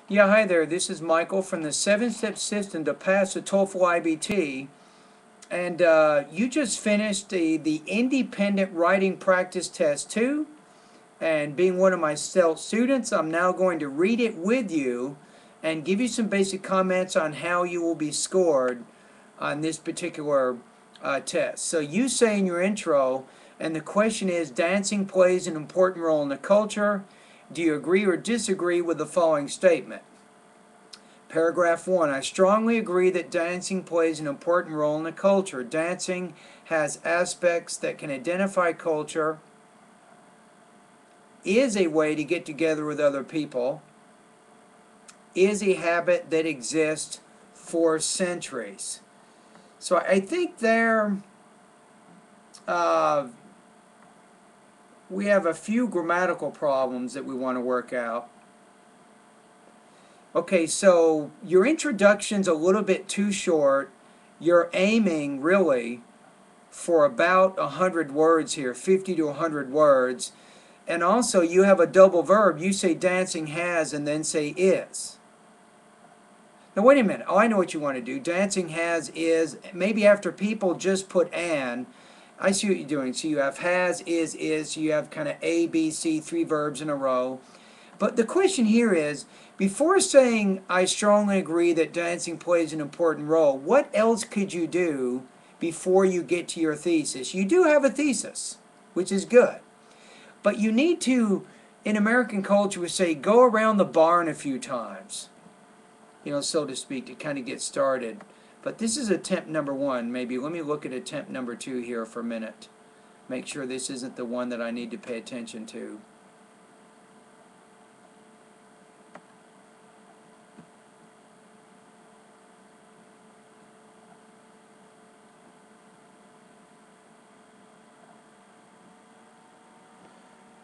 Yeah, hi there. This is Michael from the 7-Step System to pass the TOEFL IBT. And you just finished the Independent Writing Practice Test 2. And being one of my students, I'm now going to read it with you and give you some basic comments on how you will be scored on this particular test. So you say in your intro, and the question is, dancing plays an important role in the culture. Do you agree or disagree with the following statement? Paragraph 1. I strongly agree that dancing plays an important role in the culture. Dancing has aspects that can identify culture, is a way to get together with other people, is a habit that exists for centuries. So I think there uh, we have a few grammatical problems that we want to work out. Okay, so your introduction's a little bit too short. You're aiming really for about 100 words here, 50 to 100 words. And also you have a double verb. You say dancing has and then say is. Now wait a minute. Oh, I know what you want to do. Dancing has, is. Maybe after people just put and. I see what you're doing. So you have has, is. So you have kind of A, B, C, three verbs in a row. But the question here is, before saying I strongly agree that dancing plays an important role, what else could you do before you get to your thesis? You do have a thesis, which is good. But you need to, in American culture, we say go around the barn a few times, so to speak, to kind of get started. But this is attempt number 1. Maybe let me look at attempt number 2 here for a minute. Make sure this isn't the one that I need to pay attention to.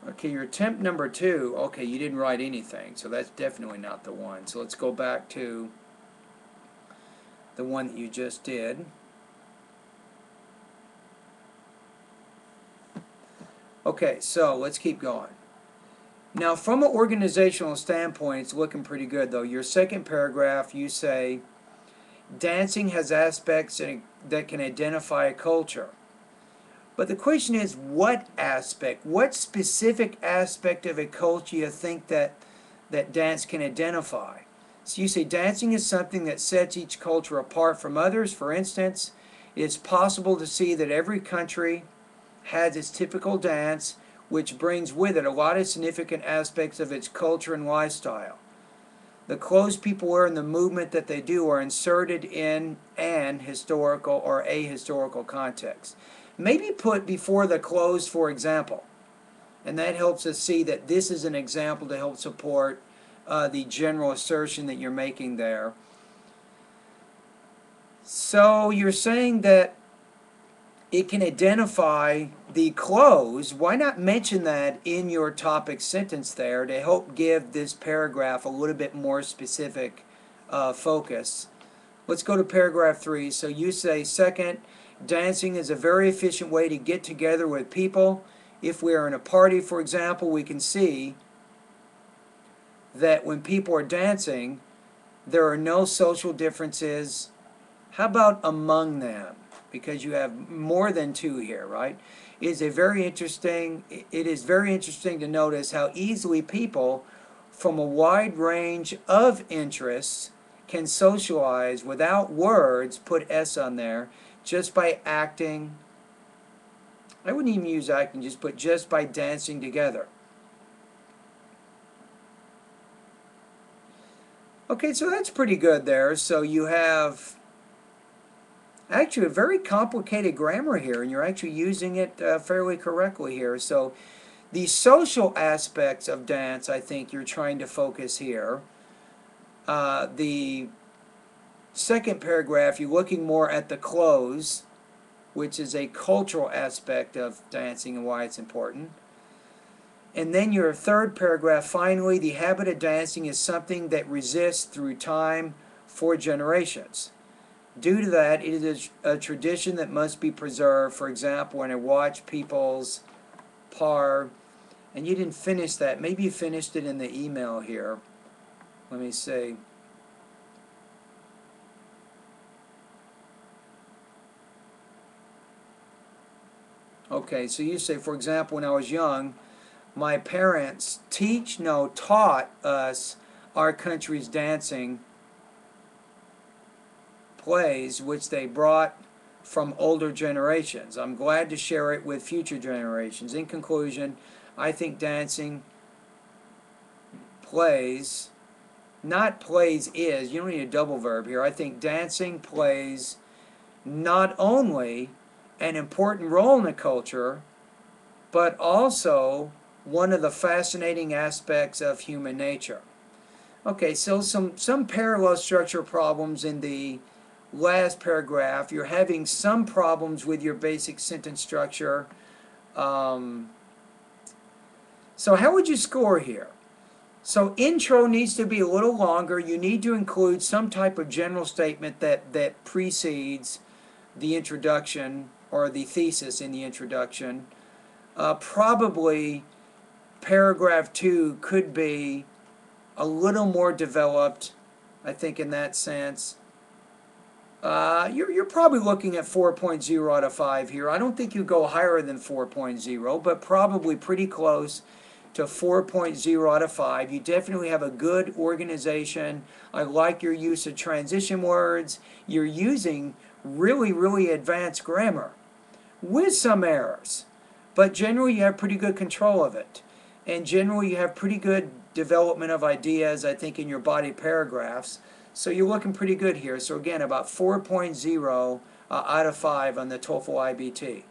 Okay, your attempt number 2, okay, you didn't write anything, so that's definitely not the one. So let's go back to the one that you just did. Okay, so let's keep going. Now, from an organizational standpoint, it's looking pretty good, though. Your second paragraph, you say, dancing has aspects that can identify a culture. But the question is, what aspect, what specific aspect of a culture you think that dance can identify? So you say dancing is something that sets each culture apart from others. For instance, it's possible to see that every country has its typical dance, which brings with it a lot of significant aspects of its culture and lifestyle. The clothes people wear and the movement that they do are inserted in an historical or a historical context. Maybe put before the clothes, for example, and that helps us see that this is an example to help support the general assertion that you're making there. So you're saying that it can identify the clothes. Why not mention that in your topic sentence there to help give this paragraph a little bit more specific focus? Let's go to paragraph 3. So you say, second, dancing is a very efficient way to get together with people. If we are in a party, for example, we can see that when people are dancing, there are no social differences. How about among them? Because you have more than 2 here, right? It is very interesting to notice how easily people from a wide range of interests can socialize without words, put S on there, just by acting. I wouldn't even use acting, just by dancing together. Okay, so that's pretty good there. So you have actually a very complicated grammar here, and you're actually using it fairly correctly here. So the social aspects of dance, I think you're trying to focus here. The second paragraph, you're looking more at the clothes, which is a cultural aspect of dancing and why it's important. And then your third paragraph, finally, the habit of dancing is something that resists through time for generations. Due to that, it is a tradition that must be preserved. For example, when I watch people's par, and you didn't finish that. Maybe you finished it in the email here. Let me see. Okay, so you say, for example, when I was young, my parents taught us our country's dancing plays, which they brought from older generations. I'm glad to share it with future generations. In conclusion, I think dancing plays, not plays is, you don't need a double verb here. I think dancing plays not only an important role in the culture, but also one of the fascinating aspects of human nature. Okay, so some parallel structure problems in the last paragraph. You're having some problems with your basic sentence structure. So how would you score here? So intro needs to be a little longer. You need to include some type of general statement that precedes the introduction or the thesis in the introduction. Probably paragraph 2 could be a little more developed, I think, in that sense. You're probably looking at 4.0 out of 5 here. I don't think you go higher than 4.0, but probably pretty close to 4.0 out of 5. You definitely have a good organization. I like your use of transition words. You're using really, really advanced grammar with some errors, but generally you have pretty good control of it. And generally you have pretty good development of ideas, I think, in your body paragraphs. So you're looking pretty good here. So again, about 4.0 out of 5 on the TOEFL IBT.